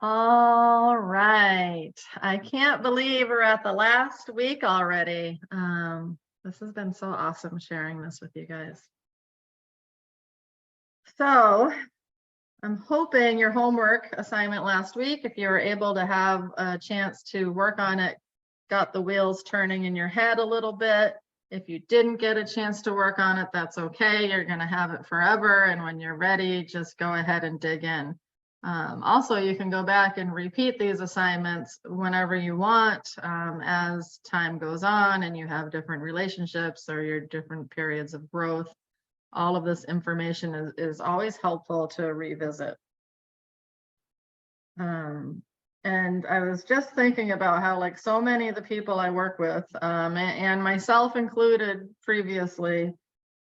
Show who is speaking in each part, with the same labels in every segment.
Speaker 1: All right. I can't believe we're at the last week already. This has been so awesome sharing this with you guys. So I'm hoping your homework assignment last week, if you were able to have a chance to work on it, got the wheels turning in your head a little bit. If you didn't get a chance to work on it, that's okay. You're going to have it forever. And when you're ready, just go ahead and dig in. Also, you can go back and repeat these assignments whenever you want as time goes on and you have different relationships or your different periods of growth. All of this information is always helpful to revisit. And I was just thinking about how, like, so many of the people I work with, and myself included previously,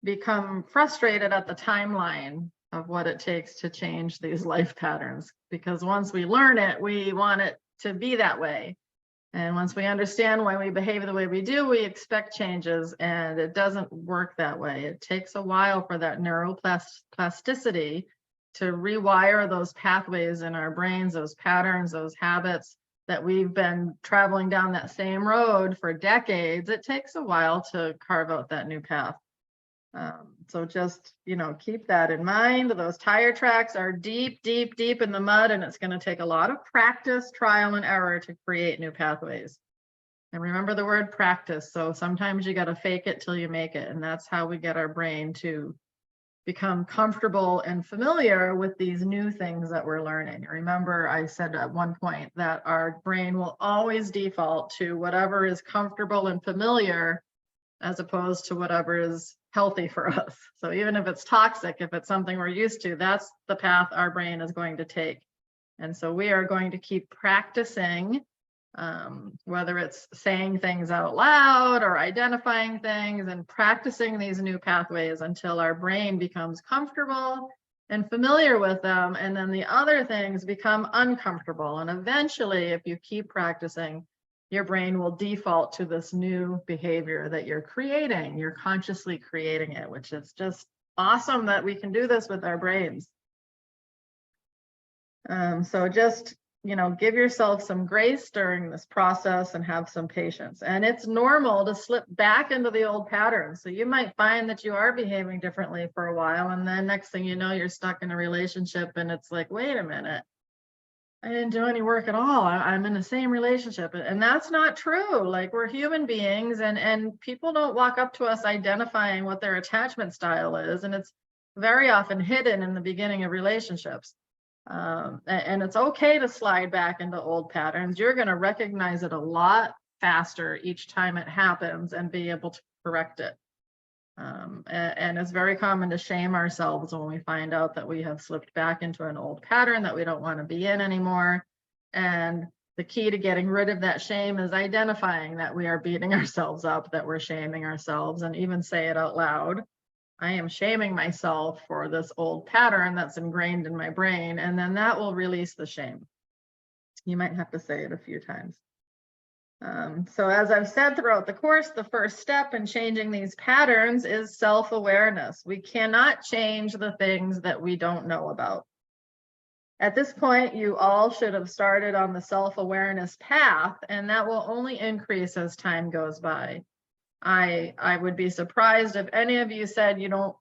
Speaker 1: become frustrated at the timeline of what it takes to change these life patterns. Because once we learn it, we want it to be that way. And once we understand why we behave the way we do, we expect changes, and it doesn't work that way. It takes a while for that neuroplasticity to rewire those pathways in our brains, those patterns, those habits that we've been traveling down that same road for decades. It takes a while to carve out that new path. So just, keep that in mind. Those tire tracks are deep, deep, deep in the mud, and it's going to take a lot of practice, trial and error to create new pathways. And remember the word practice. So sometimes you got to fake it till you make it. And that's how we get our brain to become comfortable and familiar with these new things that we're learning. Remember, I said at one point that our brain will always default to whatever is comfortable and familiar as opposed to whatever is healthy for us. So even if it's toxic, if it's something we're used to, that's the path our brain is going to take. And so we are going to keep practicing, whether it's saying things out loud or identifying things, and practicing these new pathways until our brain becomes comfortable and familiar with them. And then the other things become uncomfortable. And eventually, if you keep practicing, your brain will default to this new behavior that you're creating. You're consciously creating it, which is just awesome that we can do this with our brains. So just, give yourself some grace during this process and have some patience. And it's normal to slip back into the old patterns. So you might find that you are behaving differently for a while, and then next thing you know, you're stuck in a relationship and it's like, wait a minute, I didn't do any work at all. I'm in the same relationship. And that's not true. Like, we're human beings, and people don't walk up to us identifying what their attachment style is. And it's very often hidden in the beginning of relationships. And it's okay to slide back into old patterns. You're going to recognize it a lot faster each time it happens and be able to correct it. And it's very common to shame ourselves when we find out that we have slipped back into an old pattern that we don't want to be in anymore. And the key to getting rid of that shame is identifying that we are beating ourselves up, that we're shaming ourselves, and even say it out loud. I am shaming myself for this old pattern that's ingrained in my brain, and then that will release the shame. You might have to say it a few times. So as I've said throughout the course, the first step in changing these patterns is self-awareness. We cannot change the things that we don't know about. At this point, you all should have started on the self-awareness path, and that will only increase as time goes by. I would be surprised if any of you said you don't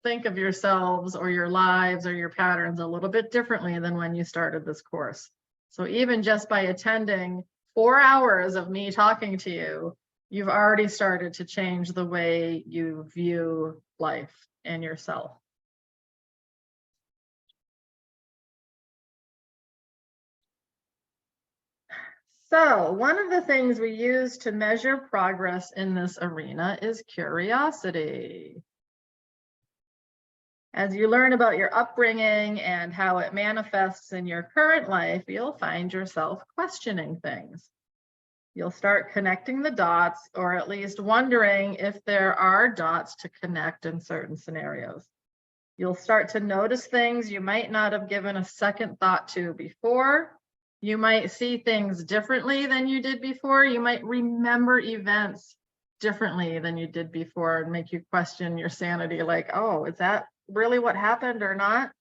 Speaker 1: think of yourselves or your lives or your patterns a little bit differently than when you started this course. So even just by attending 4 hours of me talking to you, you've already started to change the way you view life and yourself. So one of the things we use to measure progress in this arena is curiosity. As you learn about your upbringing and how it manifests in your current life, you'll find yourself questioning things. You'll start connecting the dots, or at least wondering if there are dots to connect in certain scenarios. You'll start to notice things you might not have given a second thought to before. You might see things differently than you did before. You might remember events differently than you did before and make you question your sanity, like, oh, is that really what happened or not?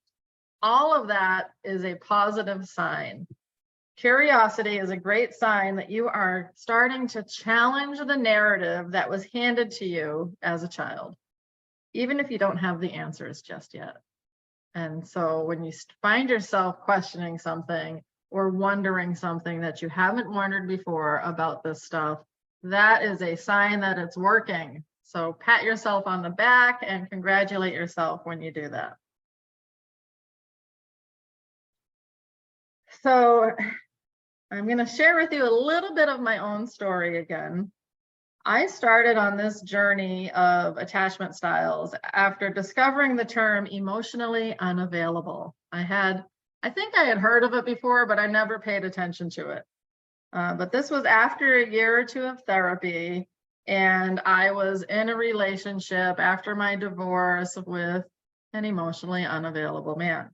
Speaker 1: all of that is a positive sign. Curiosity is a great sign that you are starting to challenge the narrative that was handed to you as a child, even if you don't have the answers just yet. And so when you find yourself questioning something or wondering something that you haven't wondered before about this stuff, that is a sign that it's working. So pat yourself on the back and congratulate yourself when you do that. So I'm going to share with you a little bit of my own story again. I started on this journey of attachment styles after discovering the term emotionally unavailable. I think I had heard of it before, but I never paid attention to it. But this was after a year or two of therapy, and I was in a relationship after my divorce with an emotionally unavailable man.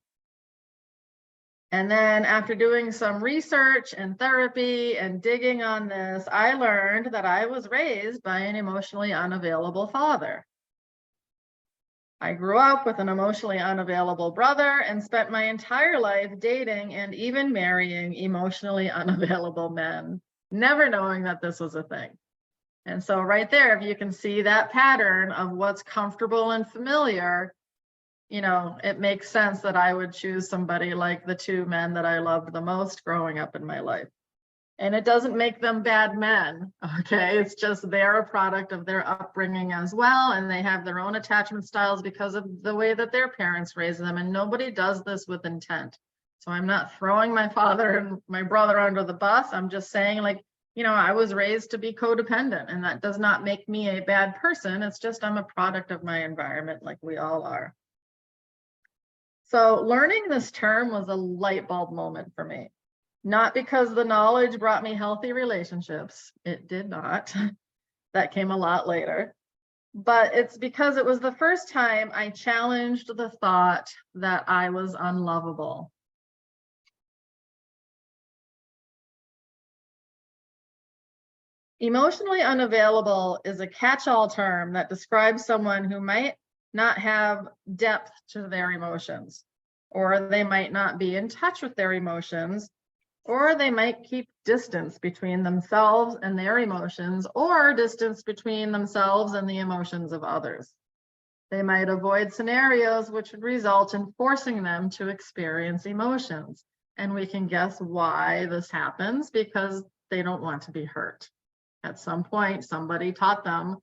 Speaker 1: And then after doing some research and therapy and digging on this, I learned that I was raised by an emotionally unavailable father. I grew up with an emotionally unavailable brother and spent my entire life dating and even marrying emotionally unavailable men, never knowing that this was a thing. And so right there, if you can see that pattern of what's comfortable and familiar, you know, it makes sense that I would choose somebody like the two men that I loved the most growing up in my life. And it doesn't make them bad men, okay? It's just they're a product of their upbringing as well, and they have their own attachment styles because of the way that their parents raised them, and nobody does this with intent. So I'm not throwing my father and my brother under the bus. I'm just saying, like, you know, I was raised to be codependent, and that does not make me a bad person. It's just I'm a product of my environment like we all are. So learning this term was a light bulb moment for me. Not because the knowledge brought me healthy relationships. It did not. That came a lot later. But it's because it was the first time I challenged the thought that I was unlovable. Emotionally unavailable is a catch-all term that describes someone who might not have depth to their emotions, or they might not be in touch with their emotions, or they might keep distance between themselves and their emotions, or distance between themselves and the emotions of others. They might avoid scenarios which would result in forcing them to experience emotions. And we can guess why this happens, because they don't want to be hurt. At some point, somebody taught them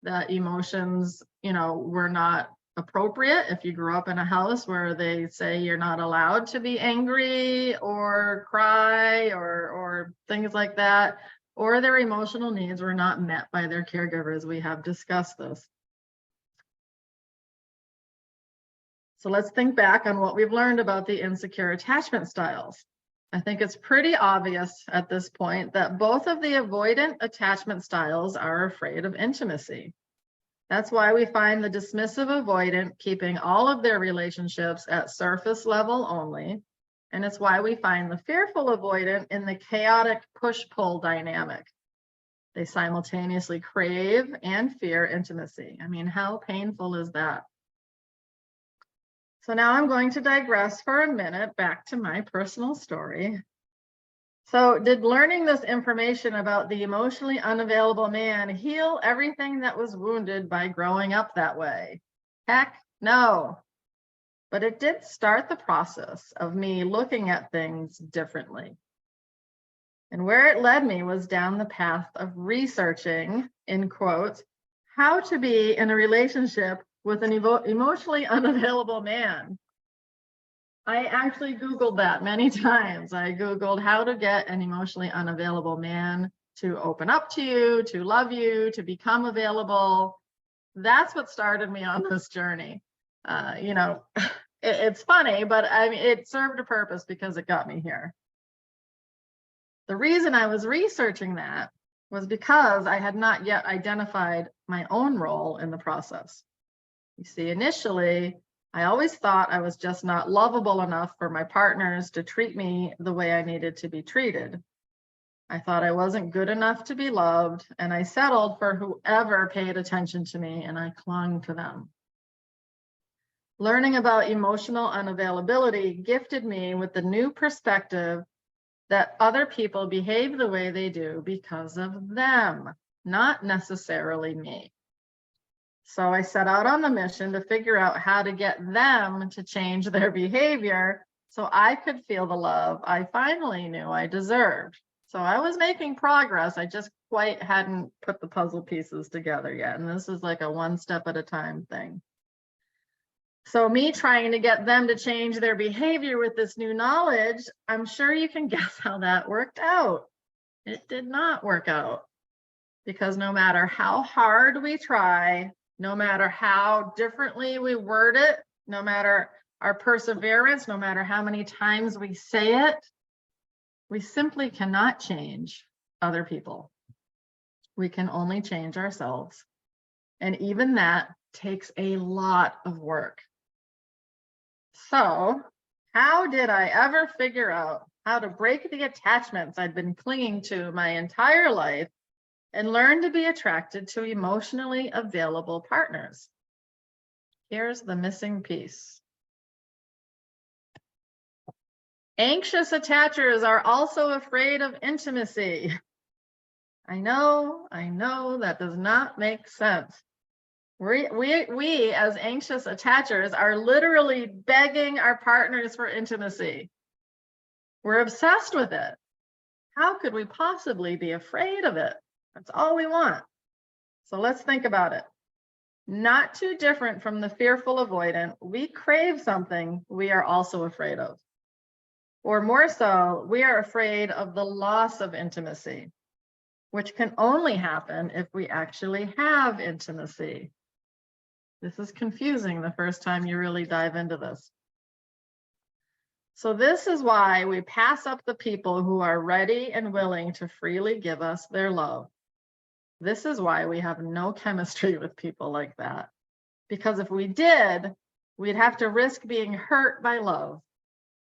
Speaker 1: that emotions, you know, were not appropriate. If you grew up in a house where they say you're not allowed to be angry or cry or things like that, or their emotional needs were not met by their caregivers. We have discussed this. So let's think back on what we've learned about the insecure attachment styles. I think it's pretty obvious at this point that both of the avoidant attachment styles are afraid of intimacy. That's why we find the dismissive avoidant keeping all of their relationships at surface level only. And it's why we find the fearful avoidant in the chaotic push-pull dynamic. They simultaneously crave and fear intimacy. I mean, how painful is that? So now I'm going to digress for a minute back to my personal story. So did learning this information about the emotionally unavailable man heal everything that was wounded by growing up that way? Heck, no. But it did start the process of me looking at things differently. And where it led me was down the path of researching, in quotes, how to be in a relationship with an emotionally unavailable man. I actually Googled that many times. I Googled how to get an emotionally unavailable man to open up to you, to love you, to become available. That's what started me on this journey. You know, it's funny, but I mean, it served a purpose because it got me here. The reason I was researching that was because I had not yet identified my own role in the process. You see, initially, I always thought I was just not lovable enough for my partners to treat me the way I needed to be treated. I thought I wasn't good enough to be loved, and I settled for whoever paid attention to me, and I clung to them. Learning about emotional unavailability gifted me with the new perspective that other people behave the way they do because of them, not necessarily me. So I set out on the mission to figure out how to get them to change their behavior so I could feel the love I finally knew I deserved. So I was making progress. I just quite hadn't put the puzzle pieces together yet. And this is like a one step at a time thing. So me trying to get them to change their behavior with this new knowledge, I'm sure you can guess how that worked out. It did not work out, because no matter how hard we try, no matter how differently we word it, no matter our perseverance, no matter how many times we say it, we simply cannot change other people. We can only change ourselves. And even that takes a lot of work. So, how did I ever figure out how to break the attachments I'd been clinging to my entire life and learn to be attracted to emotionally available partners? Here's the missing piece. Anxious attachers are also afraid of intimacy. I know, that does not make sense. We as anxious attachers are literally begging our partners for intimacy. We're obsessed with it. How could we possibly be afraid of it? That's all we want. So let's think about it. Not too different from the fearful avoidant, we crave something we are also afraid of. Or more so, we are afraid of the loss of intimacy, which can only happen if we actually have intimacy. This is confusing the first time you really dive into this. So this is why we pass up the people who are ready and willing to freely give us their love. This is why we have no chemistry with people like that. Because if we did, we'd have to risk being hurt by love,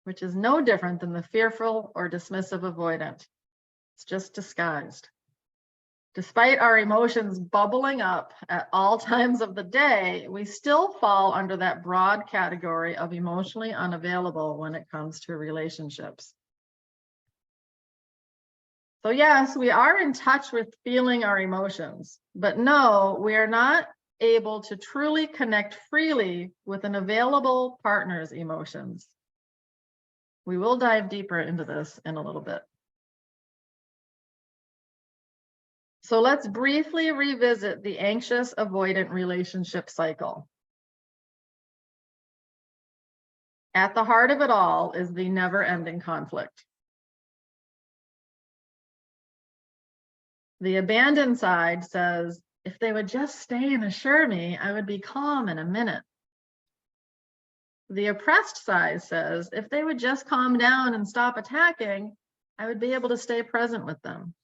Speaker 1: which is no different than the fearful or dismissive avoidant. It's just disguised. Despite our emotions bubbling up at all times of the day, we still fall under that broad category of emotionally unavailable when it comes to relationships. So yes, we are in touch with feeling our emotions, but no, we are not able to truly connect freely with an available partner's emotions. We will dive deeper into this in a little bit. So let's briefly revisit the anxious avoidant relationship cycle. At the heart of it all is the never-ending conflict. The abandoned side says, if they would just stay and assure me, I would be calm in a minute. The oppressed side says, if they would just calm down and stop attacking, I would be able to stay present with them.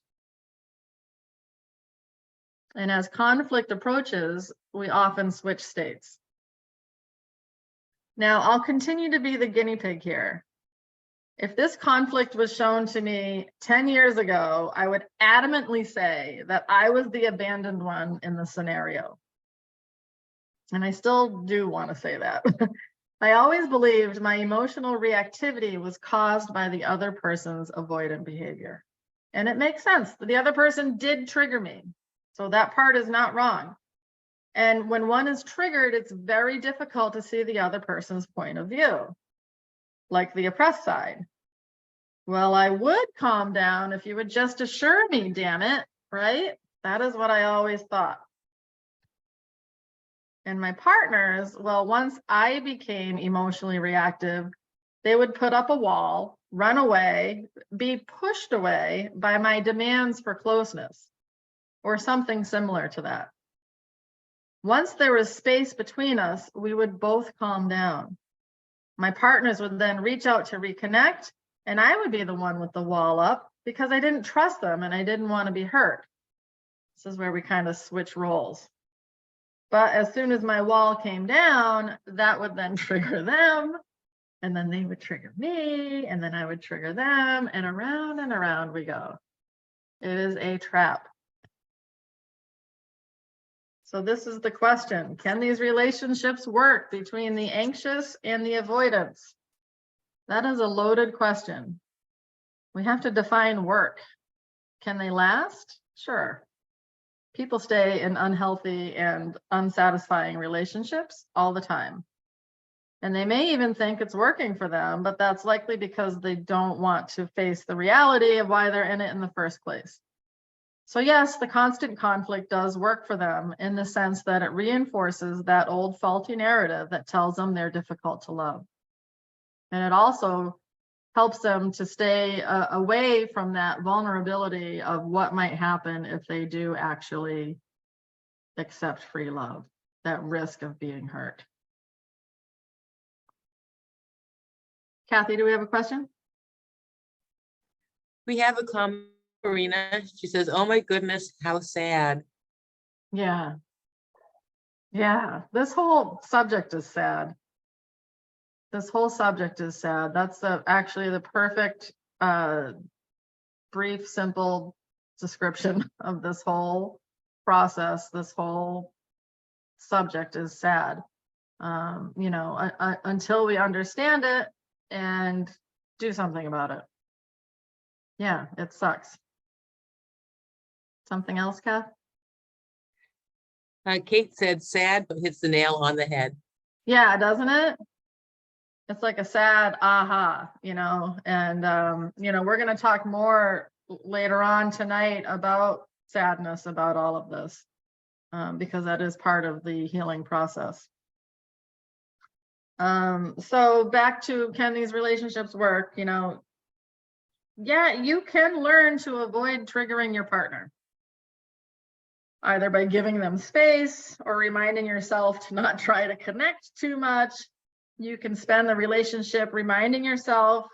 Speaker 1: And as conflict approaches, we often switch states. Now, I'll continue to be the guinea pig here. If this conflict was shown to me 10 years ago, I would adamantly say that I was the abandoned one in the scenario. And I still do want to say that. I always believed my emotional reactivity was caused by the other person's avoidant behavior. And it makes sense. The other person did trigger me. So that part is not wrong. And when one is triggered, it's very difficult to see the other person's point of view, like the oppressed side. Well, I would calm down if you would just assure me, damn it, right? That is what I always thought. And my partners, well, once I became emotionally reactive, they would put up a wall, run away, be pushed away by my demands for closeness, or something similar to that. Once there was space between us, we would both calm down. My partners would then reach out to reconnect, and I would be the one with the wall up because I didn't trust them and I didn't want to be hurt. This is where we kind of switch roles. But as soon as my wall came down, that would then trigger them, and then they would trigger me, and then I would trigger them, and around we go. It is a trap. So this is the question. Can these relationships work between the anxious and the avoidance? That is a loaded question. We have to define work. Can they last? Sure. People stay in unhealthy and unsatisfying relationships all the time. And they may even think it's working for them, but that's likely because they don't want to face the reality of why they're in it in the first place. So yes, the constant conflict does work for them in the sense that it reinforces that old faulty narrative that tells them they're difficult to love. And it also helps them to stay away from that vulnerability of what might happen if they do actually accept free love, that risk of being hurt. Kathy, do we have a question?
Speaker 2: We have a comment, Marina. She says, "Oh my goodness, how sad."
Speaker 1: Yeah. Yeah, this whole subject is sad. This whole subject is sad. That's actually the perfect brief, simple description of this whole process. This whole subject is sad. You know, until we understand it and do something about it. Yeah, it sucks. Something else, Kath?
Speaker 2: Kate said, "Sad, but hits the nail on the head."
Speaker 1: Yeah, doesn't it? It's like a sad aha, you know, and you know, we're going to talk more later on tonight about sadness, about all of this, because that is part of the healing process. So back to, can these relationships work? You know, yeah, you can learn to avoid triggering your partner, either by giving them space or reminding yourself to not try to connect too much. You can spend the relationship reminding yourself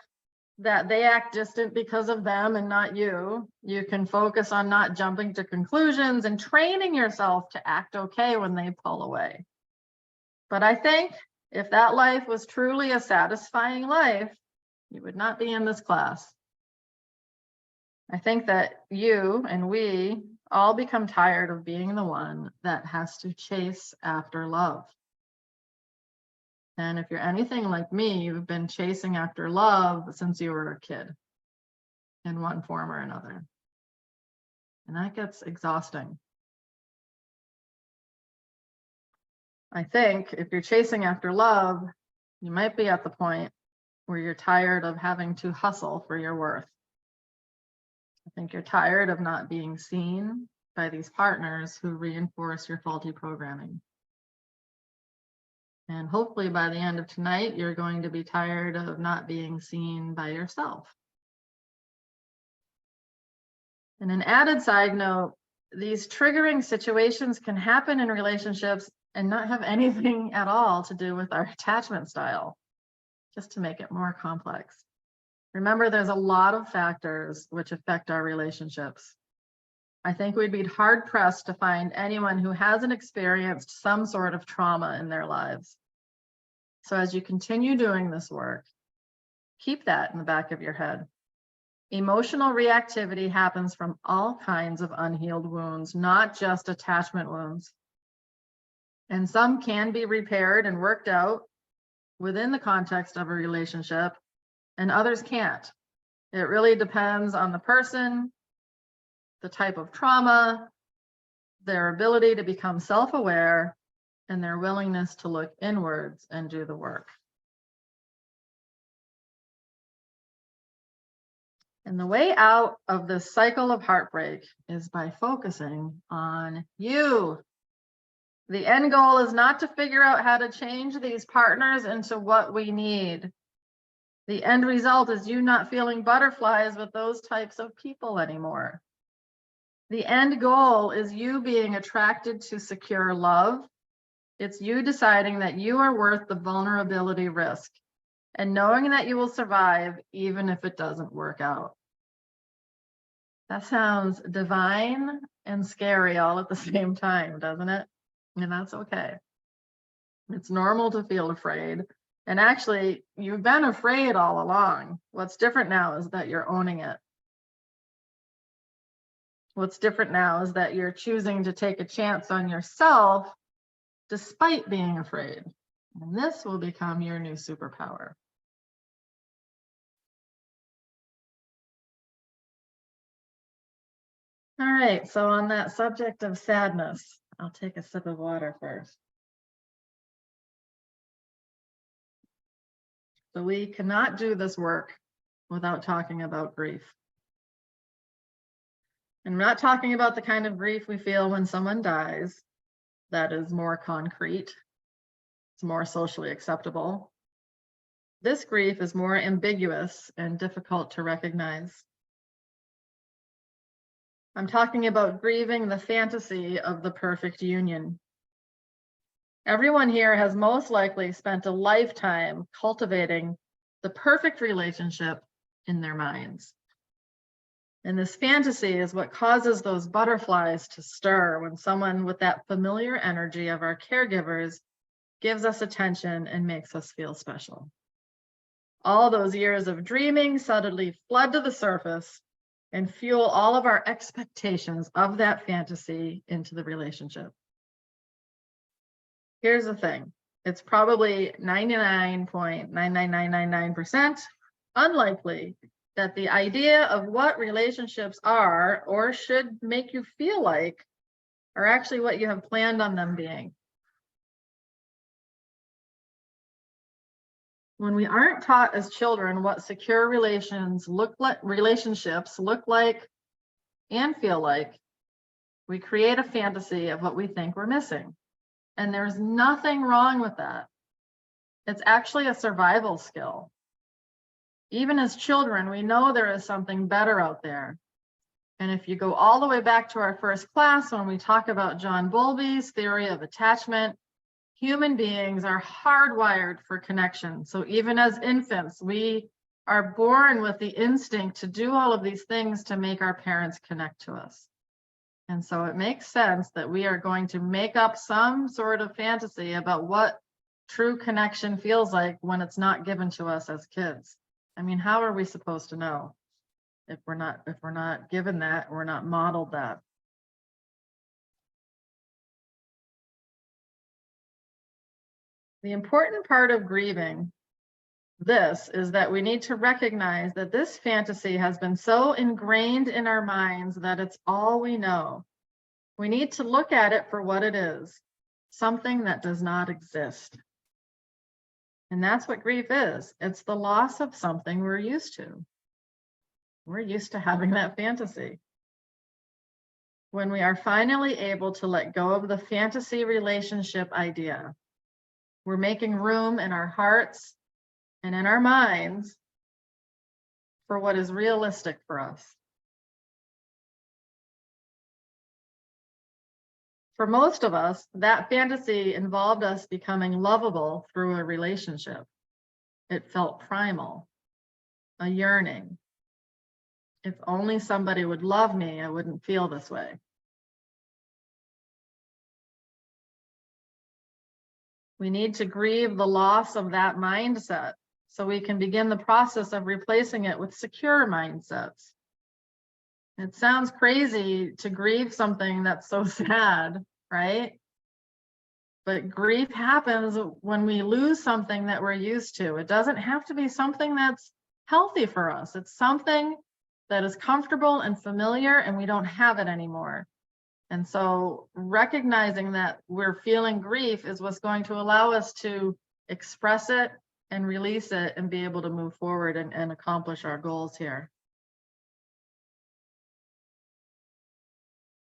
Speaker 1: that they act distant because of them and not you. You can focus on not jumping to conclusions and training yourself to act okay when they pull away. But I think if that life was truly a satisfying life, you would not be in this class. I think that you and we all become tired of being the one that has to chase after love. And if you're anything like me, you've been chasing after love since you were a kid in one form or another. And that gets exhausting. I think if you're chasing after love, you might be at the point where you're tired of having to hustle for your worth. I think you're tired of not being seen by these partners who reinforce your faulty programming. And hopefully by the end of tonight, you're going to be tired of not being seen by yourself. And an added side note, these triggering situations can happen in relationships and not have anything at all to do with our attachment style, just to make it more complex. Remember, there's a lot of factors which affect our relationships. I think we'd be hard pressed to find anyone who hasn't experienced some sort of trauma in their lives. So as you continue doing this work, keep that in the back of your head. Emotional reactivity happens from all kinds of unhealed wounds, not just attachment wounds. And some can be repaired and worked out within the context of a relationship, and others can't. It really depends on the person, the type of trauma, their ability to become self-aware, and their willingness to look inwards and do the work. And the way out of this cycle of heartbreak is by focusing on you. The end goal is not to figure out how to change these partners into what we need. The end result is you not feeling butterflies with those types of people anymore. The end goal is you being attracted to secure love. It's you deciding that you are worth the vulnerability risk and knowing that you will survive even if it doesn't work out. That sounds divine and scary all at the same time, doesn't it? And that's okay. It's normal to feel afraid. And actually, you've been afraid all along. What's different now is that you're owning it. What's different now is that you're choosing to take a chance on yourself despite being afraid. And this will become your new superpower. All right, so on that subject of sadness, I'll take a sip of water first. So we cannot do this work without talking about grief. I'm not talking about the kind of grief we feel when someone dies. That is more concrete. It's more socially acceptable. This grief is more ambiguous and difficult to recognize. I'm talking about grieving the fantasy of the perfect union. Everyone here has most likely spent a lifetime cultivating the perfect relationship in their minds. And this fantasy is what causes those butterflies to stir when someone with that familiar energy of our caregivers gives us attention and makes us feel special. All those years of dreaming suddenly flood to the surface and fuel all of our expectations of that fantasy into the relationship. Here's the thing. It's probably 99.99999% unlikely that the idea of what relationships are or should make you feel like are actually what you have planned on them being. When we aren't taught as children what secure relationships look like and feel like, we create a fantasy of what we think we're missing. And there's nothing wrong with that. It's actually a survival skill. Even as children, we know there is something better out there. And if you go all the way back to our first class, when we talk about John Bowlby's theory of attachment, human beings are hardwired for connection. So even as infants, we are born with the instinct to do all of these things to make our parents connect to us. And so it makes sense that we are going to make up some sort of fantasy about what true connection feels like when it's not given to us as kids. I mean, how are we supposed to know if we're not given that, we're not modeled that? The important part of grieving this is that we need to recognize that this fantasy has been so ingrained in our minds that it's all we know. We need to look at it for what it is, something that does not exist. And that's what grief is. It's the loss of something we're used to. We're used to having that fantasy. When we are finally able to let go of the fantasy relationship idea, we're making room in our hearts and in our minds for what is realistic for us. For most of us, that fantasy involved us becoming lovable through a relationship. It felt primal, a yearning. If only somebody would love me, I wouldn't feel this way. We need to grieve the loss of that mindset so we can begin the process of replacing it with secure mindsets. It sounds crazy to grieve something that's so sad, right? But grief happens when we lose something that we're used to. It doesn't have to be something that's healthy for us. It's something that is comfortable and familiar, and we don't have it anymore. And so recognizing that we're feeling grief is what's going to allow us to express it and release it and be able to move forward and accomplish our goals here.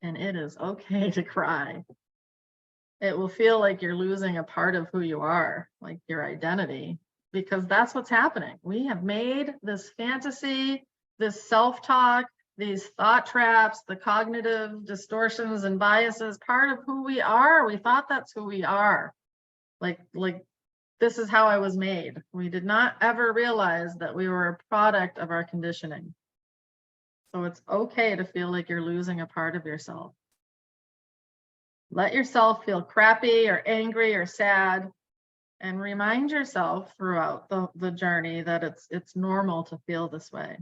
Speaker 1: And it is okay to cry. It will feel like you're losing a part of who you are, like your identity, because that's what's happening. We have made this fantasy, this self-talk, these thought traps, the cognitive distortions and biases, part of who we are. We thought that's who we are. Like this is how I was made. We did not ever realize that we were a product of our conditioning. So it's okay to feel like you're losing a part of yourself. Let yourself feel crappy or angry or sad, and remind yourself throughout the journey that it's normal to feel this way.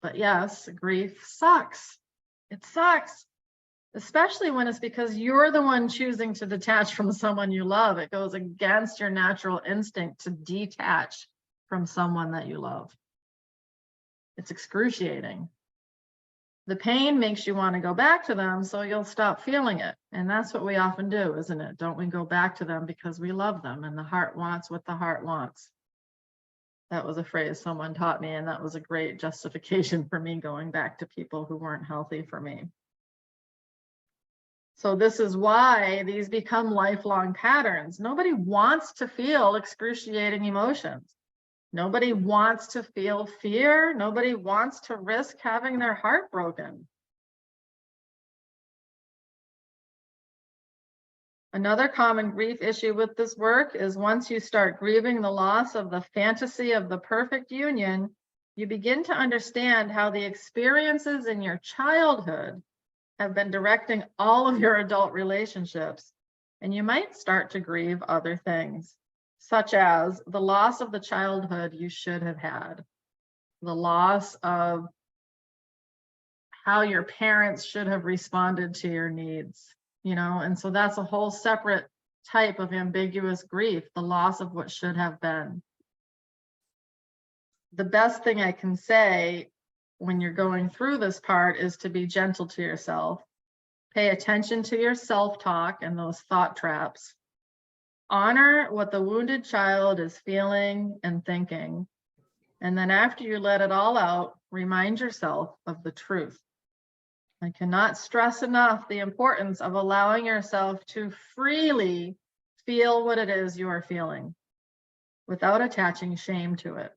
Speaker 1: But yes, grief sucks. It sucks, especially when it's because you're the one choosing to detach from someone you love. It goes against your natural instinct to detach from someone that you love. It's excruciating. The pain makes you want to go back to them, so you'll stop feeling it. And that's what we often do, isn't it? Don't we go back to them because we love them and the heart wants what the heart wants? That was a phrase someone taught me, and that was a great justification for me going back to people who weren't healthy for me. So this is why these become lifelong patterns. Nobody wants to feel excruciating emotions. Nobody wants to feel fear. Nobody wants to risk having their heart broken. Another common grief issue with this work is once you start grieving the loss of the fantasy of the perfect union, you begin to understand how the experiences in your childhood have been directing all of your adult relationships. And you might start to grieve other things, such as the loss of the childhood you should have had, the loss of how your parents should have responded to your needs, and so that's a whole separate type of ambiguous grief, the loss of what should have been. The best thing I can say when you're going through this part is to be gentle to yourself. Pay attention to your self-talk and those thought traps. Honor what the wounded child is feeling and thinking. And then after you let it all out, remind yourself of the truth. I cannot stress enough the importance of allowing yourself to freely feel what it is you are feeling without attaching shame to it.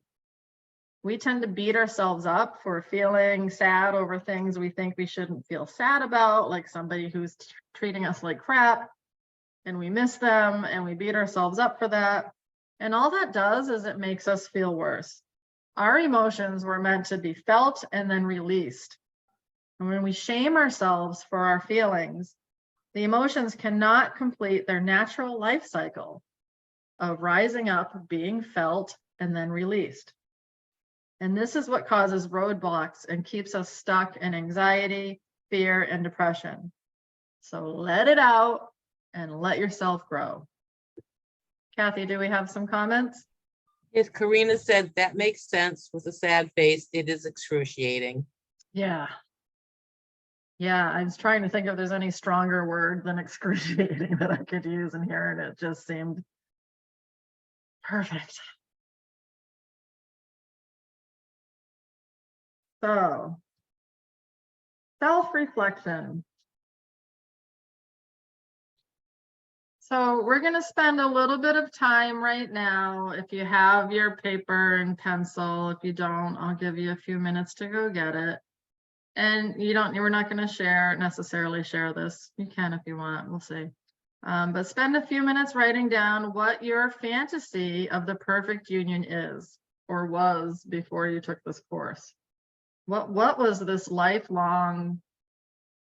Speaker 1: We tend to beat ourselves up for feeling sad over things we think we shouldn't feel sad about, like somebody who's treating us like crap, and we miss them and we beat ourselves up for that. And all that does is it makes us feel worse. Our emotions were meant to be felt and then released. And when we shame ourselves for our feelings, the emotions cannot complete their natural life cycle of rising up, being felt, and then released. And this is what causes roadblocks and keeps us stuck in anxiety, fear, and depression. So let it out and let yourself grow. Kathy, do we have some comments?
Speaker 2: Yes, Karina said that makes sense with a sad face. It is excruciating.
Speaker 1: Yeah. Yeah, I was trying to think if there's any stronger word than excruciating that I could use in here, and it just seemed perfect. So, self-reflection. So we're going to spend a little bit of time right now. If you have your paper and pencil, if you don't, I'll give you a few minutes to go get it. And we're not going to necessarily share this. You can if you want, we'll see. But spend a few minutes writing down what your fantasy of the perfect union is or was before you took this course. What was this lifelong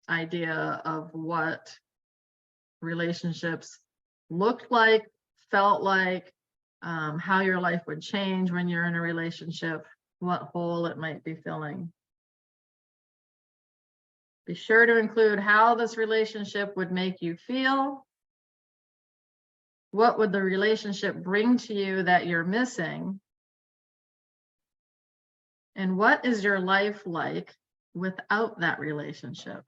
Speaker 1: idea of what relationships looked like, felt like, how your life would change when you're in a relationship, what hole it might be filling. Be sure to include how this relationship would make you feel. What would the relationship bring to you that you're missing? And what is your life like without that relationship?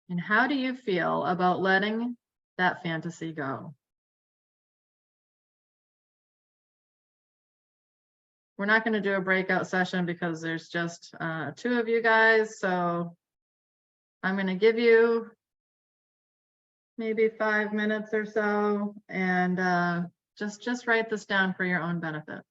Speaker 1: And how do you feel about letting that fantasy go? We're not going to do a breakout session because there's just 2 of you guys. So I'm going to give you maybe 5 minutes or so, and just write this down for your own benefit.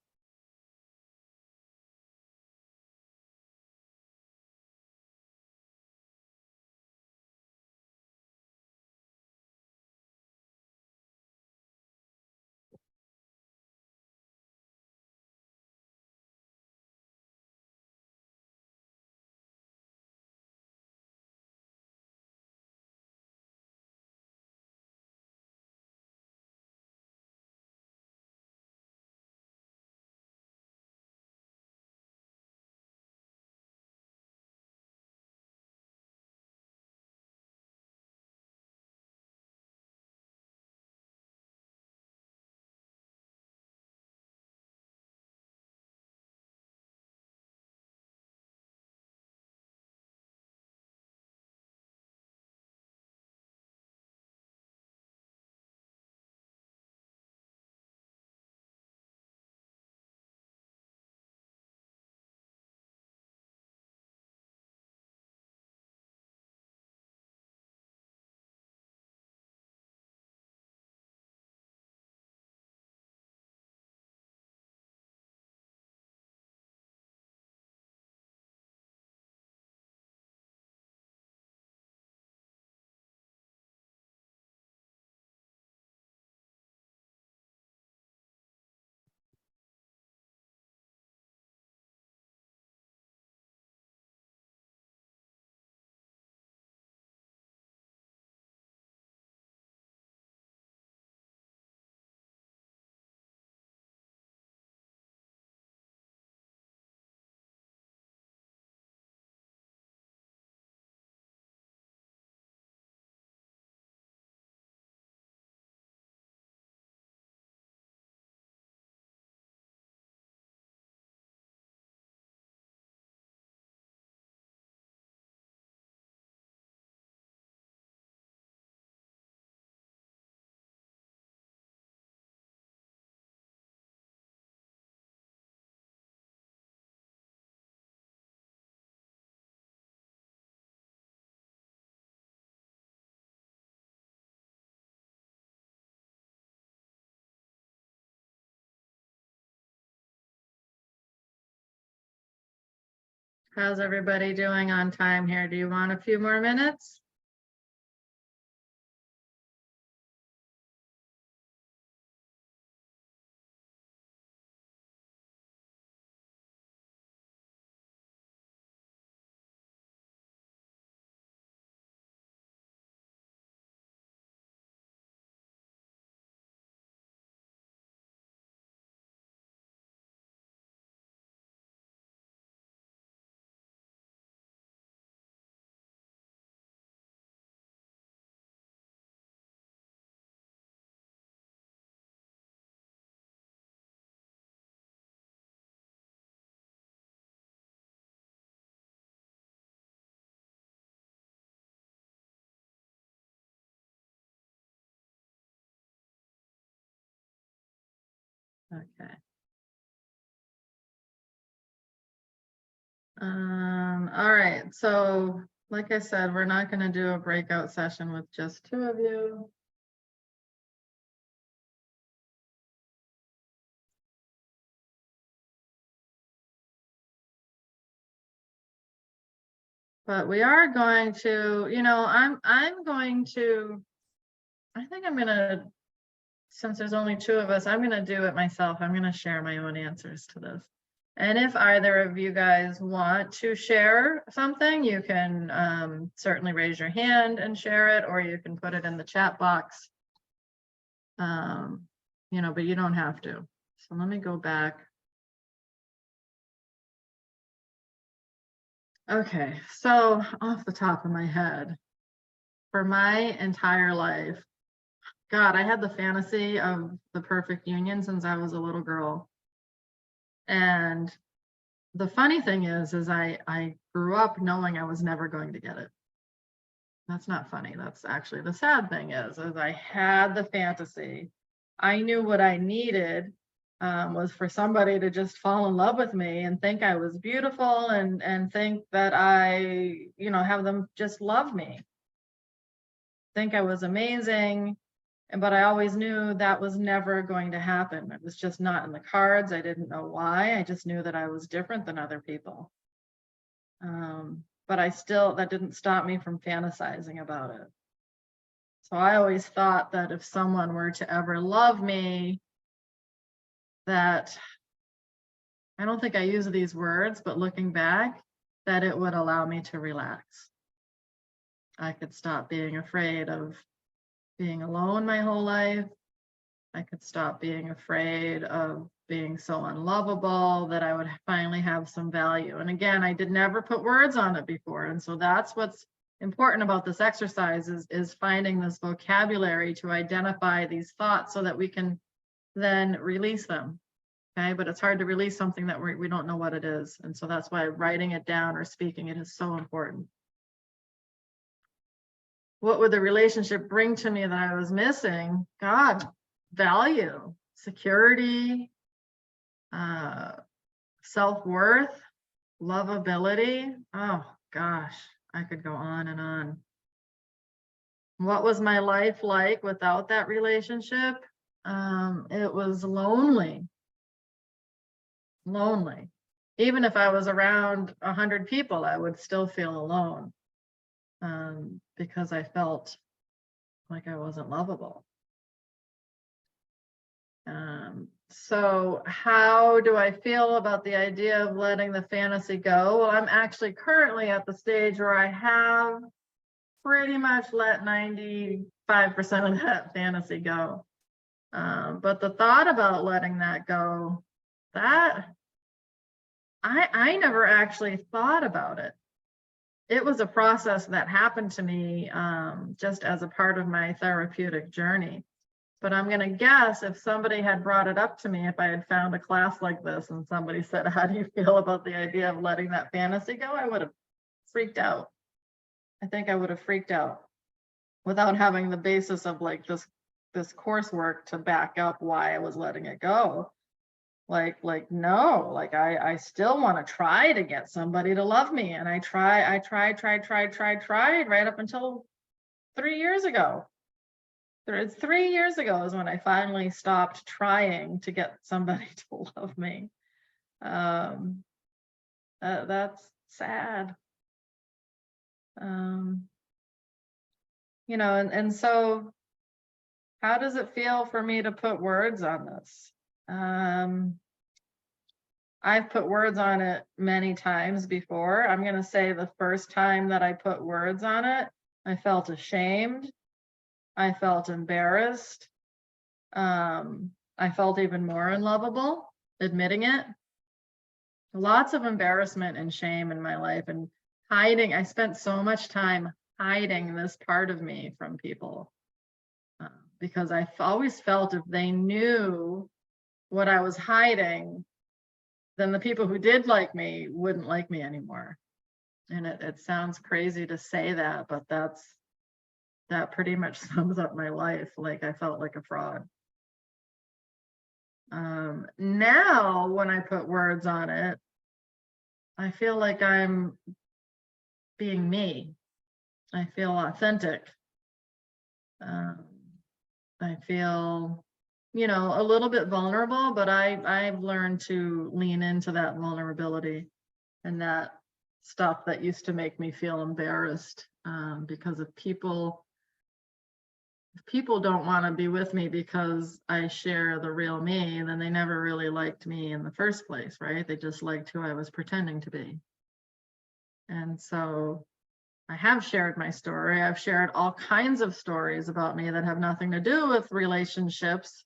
Speaker 1: How's everybody doing on time here? Do you want a few more minutes? Okay. All right, so like I said, we're not gonna do a breakout session with just two of you. But we are going to, I'm going to, I think I'm gonna, since there's only two of us, I'm gonna do it myself. I'm gonna share my own answers to this. And if either of you guys want to share something, you can certainly raise your hand and share it, or you can put it in the chat box. But you don't have to. So let me go back. Okay, so off the top of my head, for my entire life, God, I had the fantasy of the perfect union since I was a little girl. And the funny thing is I grew up knowing I was never going to get it. That's not funny. That's actually the sad thing is I had the fantasy. I knew what I needed was for somebody to just fall in love with me and think I was beautiful and think that I, have them just love me. Think I was amazing. But I always knew that was never going to happen. It was just not in the cards. I didn't know why. I just knew that I was different than other people. But that didn't stop me from fantasizing about it. So I always thought that if someone were to ever love me, that I don't think I use these words, but looking back, that it would allow me to relax. I could stop being afraid of being alone my whole life. I could stop being afraid of being so unlovable, that I would finally have some value. And again, I did never put words on it before. And so that's what's important about this exercise is finding this vocabulary to identify these thoughts so that we can then release them. Okay, but it's hard to release something that we don't know what it is. And so that's why writing it down or speaking it is so important. What would the relationship bring to me that I was missing? God, value, security, self-worth, lovability. Oh gosh, I could go on and on. What was my life like without that relationship? It was lonely. Even if I was around 100 people, I would still feel alone because I felt like I wasn't lovable. So how do I feel about the idea of letting the fantasy go? Well, I'm actually currently at the stage where I have pretty much let 95% of that fantasy go. But the thought about letting that go, that I never actually thought about it. It was a process that happened to me just as a part of my therapeutic journey. But I'm going to guess if somebody had brought it up to me, if I had found a class like this and somebody said, how do you feel about the idea of letting that fantasy go? I would have freaked out. I think I would have freaked out without having the basis of like this coursework to back up why I was letting it go. No, like I still want to try to get somebody to love me. And I tried right up until 3 years ago. 3 years ago is when I finally stopped trying to get somebody to love me. That's sad. You know, and so how does it feel for me to put words on this? I've put words on it many times before. I'm going to say the first time that I put words on it, I felt ashamed. I felt embarrassed. I felt even more unlovable admitting it. Lots of embarrassment and shame in my life, and hiding. I spent so much time hiding this part of me from people because I always felt if they knew what I was hiding, then the people who did like me wouldn't like me anymore. And it sounds crazy to say that, but that pretty much sums up my life. Like, I felt like a fraud. Now when I put words on it, I feel like I'm being me. I feel authentic. I feel, you know, a little bit vulnerable, but I've learned to lean into that vulnerability and that stuff that used to make me feel embarrassed, because if people don't want to be with me because I share the real me, then they never really liked me in the first place, right? They just liked who I was pretending to be. And so I have shared my story. I've shared all kinds of stories about me that have nothing to do with relationships,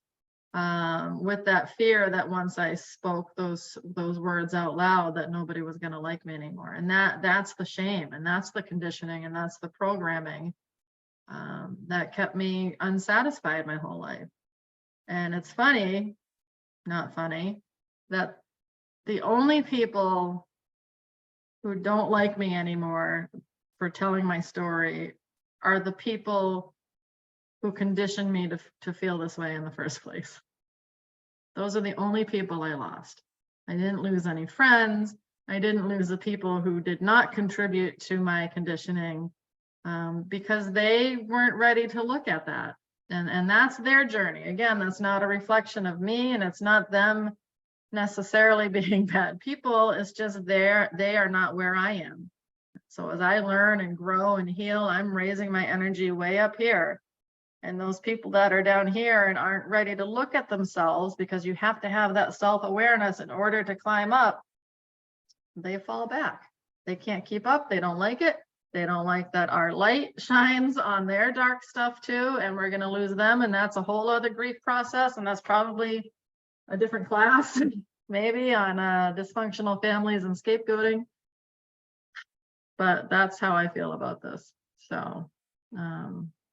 Speaker 1: with that fear that once I spoke those words out loud, that nobody was going to like me anymore. And that's the shame, and that's the conditioning, and that's the programming that kept me unsatisfied my whole life. And it's funny, not funny, that the only people who don't like me anymore for telling my story are the people who conditioned me to feel this way in the first place. Those are the only people I lost. I didn't lose any friends. I didn't lose the people who did not contribute to my conditioning, because they weren't ready to look at that. And that's their journey. Again, that's not a reflection of me, and it's not them necessarily being bad people. It's just they are not where I am. So as I learn and grow and heal, I'm raising my energy way up here. And those people that are down here and aren't ready to look at themselves, because you have to have that self-awareness in order to climb up, they fall back. They can't keep up. They don't like it. They don't like that our light shines on their dark stuff too, and we're going to lose them. And that's a whole other grief process. And that's probably a different class, maybe on dysfunctional families and scapegoating. But that's how I feel about this. So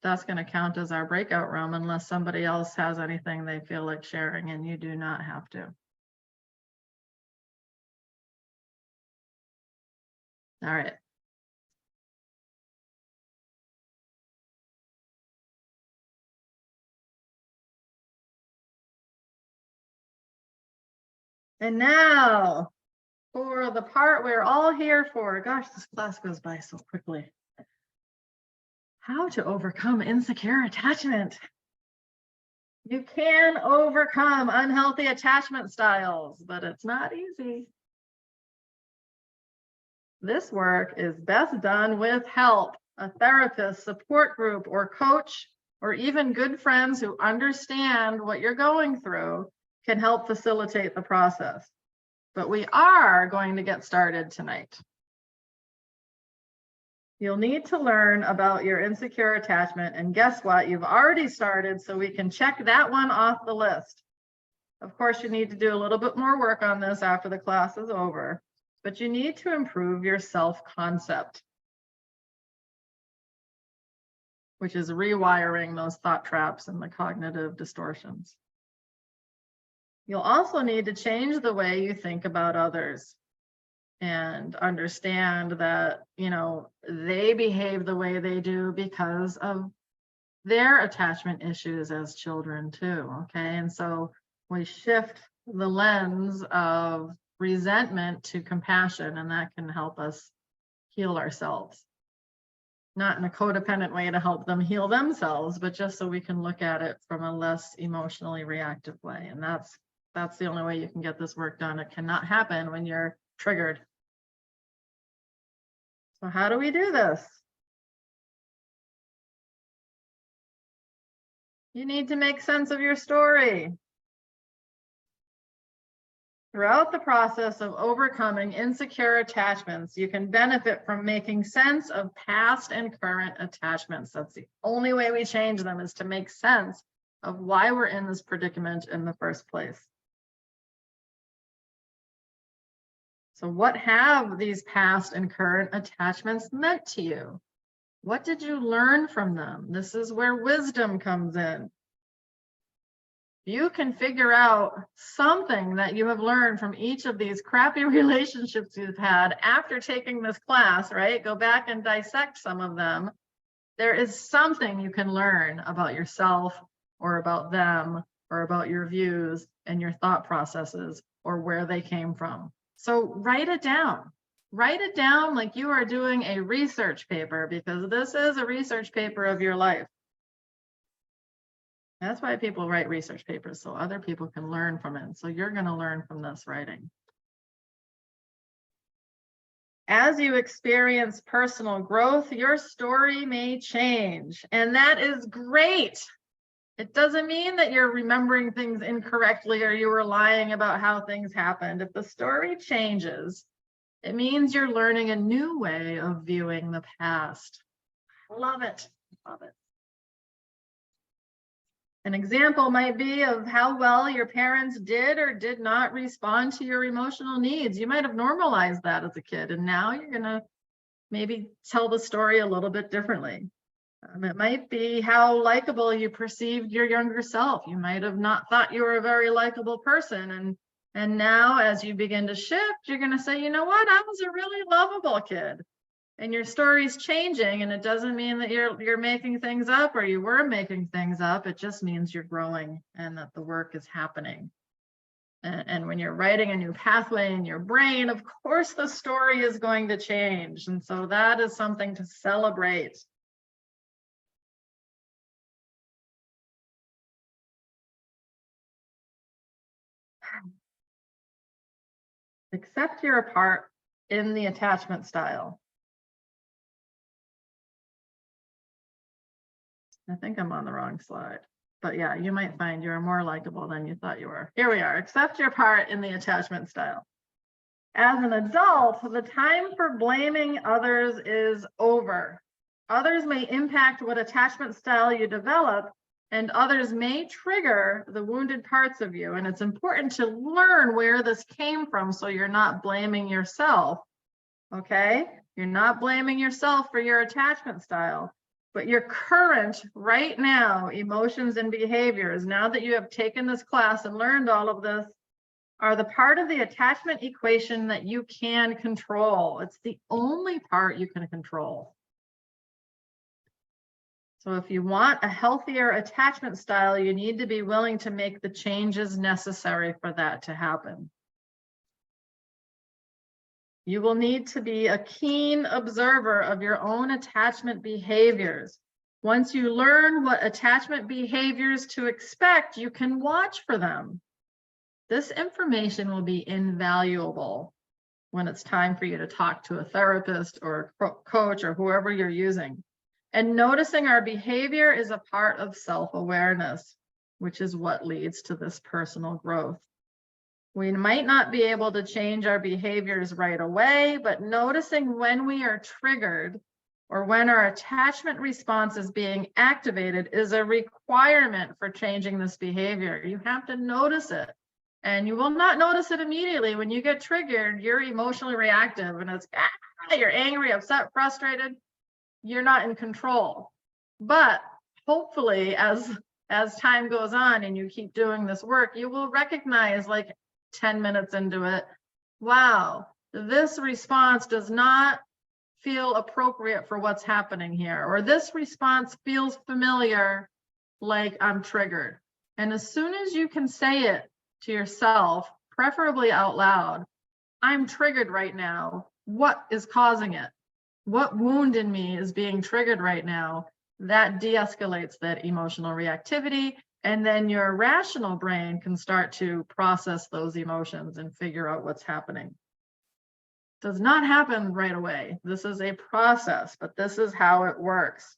Speaker 1: that's going to count as our breakout room unless somebody else has anything they feel like sharing, and you do not have to. All right. And now for the part we're all here for. Gosh, this class goes by so quickly. How to overcome insecure attachment. You can overcome unhealthy attachment styles, but it's not easy. This work is best done with help, a therapist, support group, or coach, or even good friends who understand what you're going through can help facilitate the process. But we are going to get started tonight. You'll need to learn about your insecure attachment, and guess what? You've already started, so we can check that one off the list. Of course, you need to do a little bit more work on this after the class is over, but you need to improve your self-concept, which is rewiring those thought traps and the cognitive distortions. You'll also need to change the way you think about others and understand that, you know, they behave the way they do because of their attachment issues as children too, okay? And so we shift the lens of resentment to compassion, and that can help us heal ourselves. Not in a codependent way to help them heal themselves, but just so we can look at it from a less emotionally reactive way. And that's the only way you can get this work done. It cannot happen when you're triggered. So how do we do this? You need to make sense of your story. Throughout the process of overcoming insecure attachments, you can benefit from making sense of past and current attachments. That's the only way we change them, is to make sense of why we're in this predicament in the first place. So what have these past and current attachments meant to you? What did you learn from them? This is where wisdom comes in. You can figure out something that you have learned from each of these crappy relationships you've had after taking this class, right? Go back and dissect some of them. There is something you can learn about yourself or about them or about your views and your thought processes or where they came from. So write it down. Write it down like you are doing a research paper, because this is a research paper of your life. That's why people write research papers, so other people can learn from it. So you're going to learn from this writing. As you experience personal growth, your story may change, and that is great. It doesn't mean that you're remembering things incorrectly or you were lying about how things happened. If the story changes, it means you're learning a new way of viewing the past. Love it. Love it. An example might be of how well your parents did or did not respond to your emotional needs. You might have normalized that as a kid, and now you're going to maybe tell the story a little bit differently. It might be how likable you perceived your younger self. You might have not thought you were a very likable person, and now as you begin to shift, you're going to say, you know what, I was a really lovable kid. And your story's changing, and it doesn't mean that you're making things up or you were making things up. It just means you're growing and that the work is happening. And when you're writing a new pathway in your brain, of course the story is going to change. And so that is something to celebrate. Accept your part in the attachment style. I think I'm on the wrong slide, but yeah, you might find you're more likable than you thought you were. Here we are. Accept your part in the attachment style. As an adult, the time for blaming others is over. Others may impact what attachment style you develop, and others may trigger the wounded parts of you. And it's important to learn where this came from so you're not blaming yourself. Okay? You're not blaming yourself for your attachment style. But your current, right now, emotions and behaviors, now that you have taken this class and learned all of this, are the part of the attachment equation that you can control. It's the only part you can control. So if you want a healthier attachment style, you need to be willing to make the changes necessary for that to happen. You will need to be a keen observer of your own attachment behaviors. Once you learn what attachment behaviors to expect, you can watch for them. This information will be invaluable when it's time for you to talk to a therapist or a coach or whoever you're using. And noticing our behavior is a part of self-awareness, which is what leads to this personal growth. We might not be able to change our behaviors right away, but noticing when we are triggered or when our attachment response is being activated is a requirement for changing this behavior. You have to notice it, and you will not notice it immediately. When you get triggered, you're emotionally reactive and it's, you're angry, upset, frustrated. You're not in control. But hopefully as time goes on and you keep doing this work, you will recognize, like 10 minutes into it, wow, this response does not feel appropriate for what's happening here, or this response feels familiar, like I'm triggered. And as soon as you can say it to yourself, preferably out loud, I'm triggered right now. What is causing it? What wound in me is being triggered right now? That de-escalates that emotional reactivity. And then your rational brain can start to process those emotions and figure out what's happening. does not happen right away. This is a process, but this is how it works.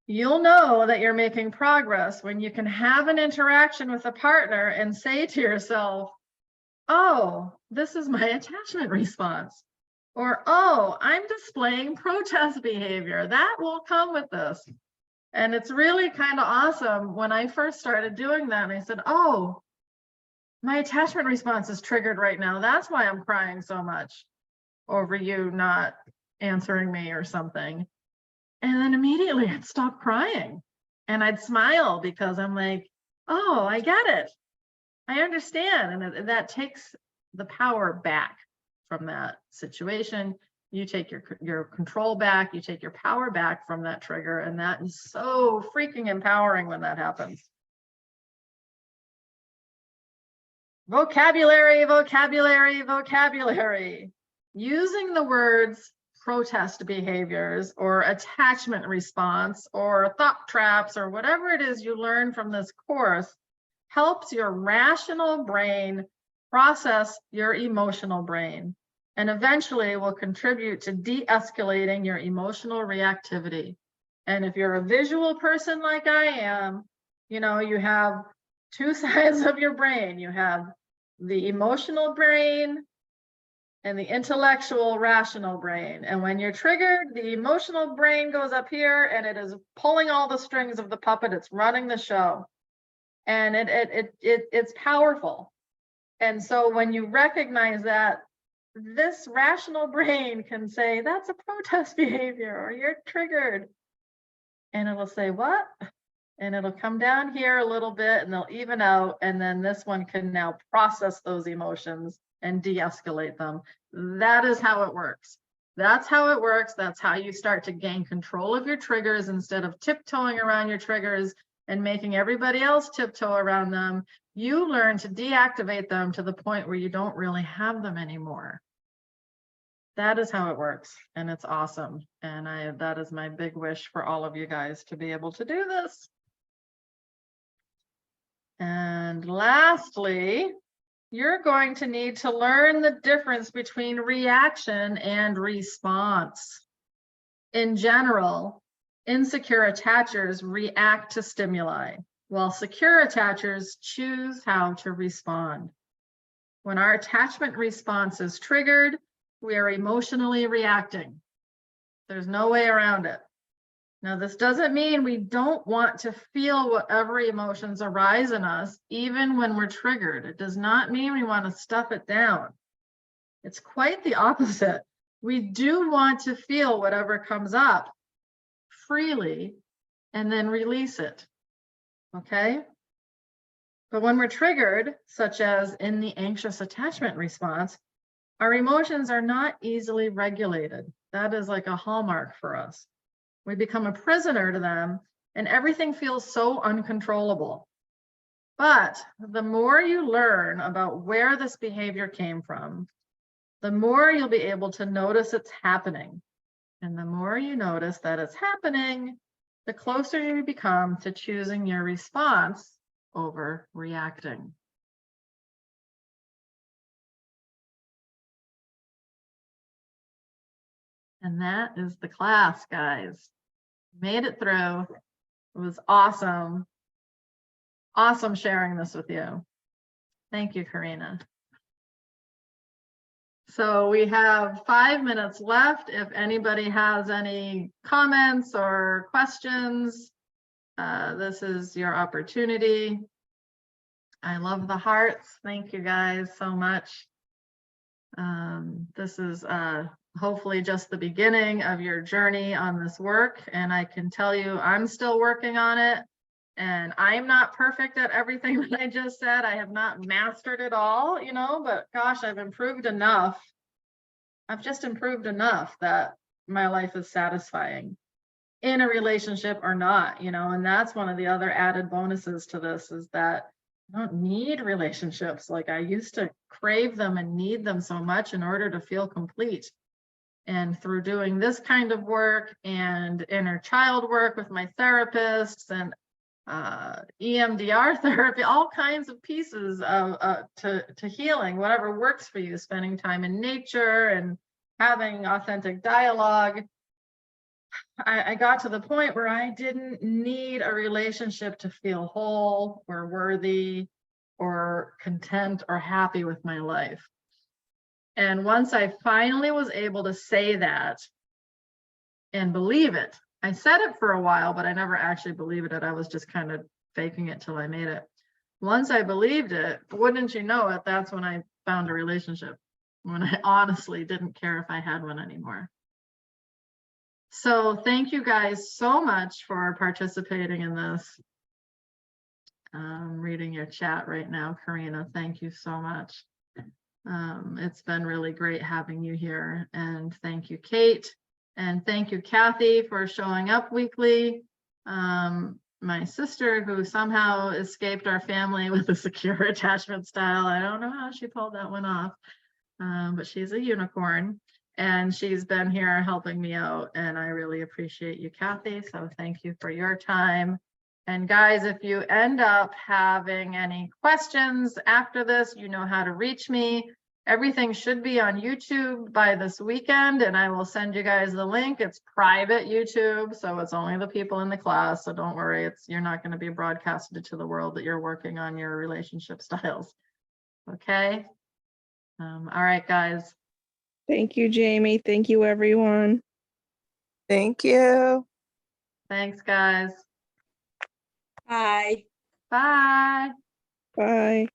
Speaker 1: You'll know that you're making progress when you can have an interaction with a partner and say to yourself, oh, this is my attachment response. Or, oh, I'm displaying protest behavior. That will come with this. And it's really kind of awesome. When I first started doing that, and I said, oh, my attachment response is triggered right now. That's why I'm crying so much over you not answering me or something. And then immediately I'd stop crying and I'd smile because I'm like, oh, I get it. I understand. And that takes the power back from that situation. You take your control back, you take your power back from that trigger. And that is so freaking empowering when that happens. Vocabulary, vocabulary, vocabulary. Using the words protest behaviors or attachment response or thought traps or whatever it is you learn from this course helps your rational brain process your emotional brain and eventually will contribute to de-escalating your emotional reactivity. And if you're a visual person like I am, you know, you have two sides of your brain. You have the emotional brain and the intellectual rational brain. And when you're triggered, the emotional brain goes up here and it is pulling all the strings of the puppet. It's running the show. And it's powerful. And so when you recognize that, this rational brain can say, that's a protest behavior, or you're triggered. And it'll say, what? And it'll come down here a little bit and they'll even out. And then this one can now process those emotions and de-escalate them. That is how it works. That's how it works. That's how you start to gain control of your triggers instead of tiptoeing around your triggers and making everybody else tiptoe around them. You learn to deactivate them to the point where you don't really have them anymore. That is how it works, and it's awesome. And that is my big wish for all of you guys to be able to do this. And lastly, you're going to need to learn the difference between reaction and response. In general, insecure attachers react to stimuli, while secure attachers choose how to respond. When our attachment response is triggered, we are emotionally reacting. There's no way around it. Now, this doesn't mean we don't want to feel whatever emotions arise in us, even when we're triggered. It does not mean we want to stuff it down. It's quite the opposite. We do want to feel whatever comes up freely and then release it. Okay? But when we're triggered, such as in the anxious attachment response, our emotions are not easily regulated. That is like a hallmark for us. We become a prisoner to them and everything feels so uncontrollable. But the more you learn about where this behavior came from, the more you'll be able to notice it's happening. And the more you notice that it's happening, the closer you become to choosing your response over reacting. And that is the class, guys. Made it through. It was awesome. Awesome sharing this with you. Thank you, Karina. So we have 5 minutes left. If anybody has any comments or questions, this is your opportunity. I love the hearts. Thank you guys so much. This is hopefully just the beginning of your journey on this work. And I can tell you, I'm still working on it. And I'm not perfect at everything that I just said. I have not mastered it all, you know, but gosh, I've improved enough. I've just improved enough that my life is satisfying in a relationship or not, you know, and that's one of the other added bonuses to this is that I don't need relationships. Like I used to crave them and need them so much in order to feel complete. And through doing this kind of work and inner child work with my therapists, and EMDR therapy, all kinds of pieces of to healing, whatever works for you, spending time in nature and having authentic dialogue. I got to the point where I didn't need a relationship to feel whole or worthy or content or happy with my life. And once I finally was able to say that and believe it, I said it for a while, but I never actually believed it. I was just kind of faking it till I made it. Once I believed it, wouldn't you know it, that's when I found a relationship, when I honestly didn't care if I had one anymore. So thank you guys so much for participating in this. Reading your chat right now, Karina, thank you so much. It's been really great having you here, and thank you, Kate, and thank you, Kathy, for showing up weekly. My sister, who somehow escaped our family with a secure attachment style. I don't know how she pulled that one off, but she's a unicorn. And she's been here helping me out, and I really appreciate you, Kathy. So thank you for your time. And guys, if you end up having any questions after this, you know how to reach me. Everything should be on YouTube by this weekend, and I will send you guys the link. It's private YouTube, so it's only the people in the class. So don't worry, you're not going to be broadcasted to the world that you're working on your relationship styles. Okay. All right, guys.
Speaker 3: Thank you, Jamie. Thank you, everyone.
Speaker 4: Thank you.
Speaker 1: Thanks, guys.
Speaker 2: Bye.
Speaker 1: Bye.
Speaker 3: Bye.